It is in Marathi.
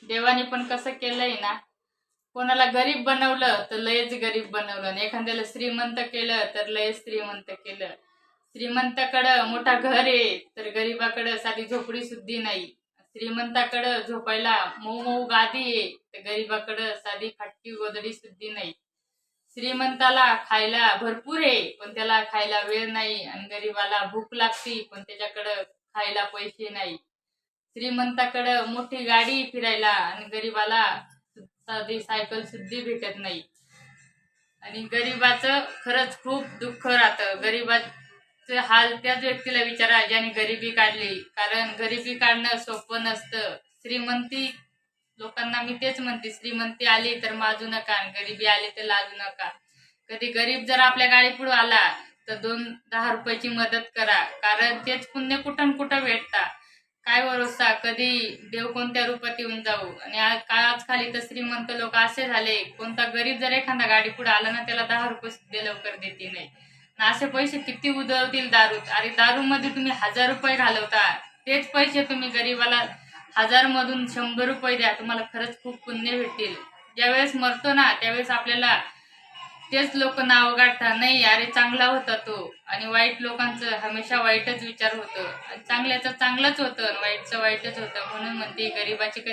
देवाने पण कसं केलंय ना, कोणाला गरीब बनवलं तर लयच गरीब बनवलं आणि एखाद्याला श्रीमंत केलं तर लयच श्रीमंत केलं. श्रीमंताकडं मोठा घर आहे तर गरीबाकडं साधी झोपडी सुद्धा नाही. श्रीमंताकडं झोपायला मऊ मऊ गादी आहे तर गरीबाकडं साधी फाटकी गोदडी सुद्धा नाही. श्रीमंताला खायला भरपूर आहे पण त्याला खायला वेळ नाही आणि गरीबाला भूक लागती पण त्याच्याकडं खायला पैसे नाही. श्रीमंताकडं मोठी गाडी फिरायला आणि गरीबाला साधी सायकल सुद्धा भेटत नाही. आणि गरीबाचं खरंच खूप दुःख राहतं. गरीबाचे हाल त्याच व्यक्तीला विचारा ज्याने गरिबी काढली, कारण गरिबी काढणं सोपं नसतं. श्रीमंती लोकांना मी तेच म्हणते, श्रीमंती आली तर माजू नका आणि गरिबी आली तर लाजू नका. कधी गरीब जर आपल्या गाडी पुढे आला तर 2-10 रुपयाची मदत करा, कारण तेच पुण्य कुठं कुठं भेटता. काय भरोसा कधी देव कोणत्या रूपात येऊन जाऊ. आणि आजकाल तर श्रीमंत लोक असे झाले, कोणता गरीब जर एखादा गाडी पुढे आला ना त्याला 10 रुपये सुद्धा लवकर देते नाही. असे पैसे किती उधळतील दारूत. अरे दारू मध्ये तुम्ही 1000 रुपये घालवता, तेच पैसे तुम्ही गरीबाला 1000 मधून 100 रुपये द्या, तुम्हाला खरंच खूप पुण्य भेटतील. ज्यावेळेस मरतो ना त्यावेळेस आपल्याला तेच लोक नाव गाठतात, नाही अरे चांगला होता तो. आणि वाईट लोकांचं हमेशा वाईटच विचार होतं आणि चांगल्याचं चांगलंच होतं, वाईटचं वाईटच होतं. म्हणून म्हणते गरीबाची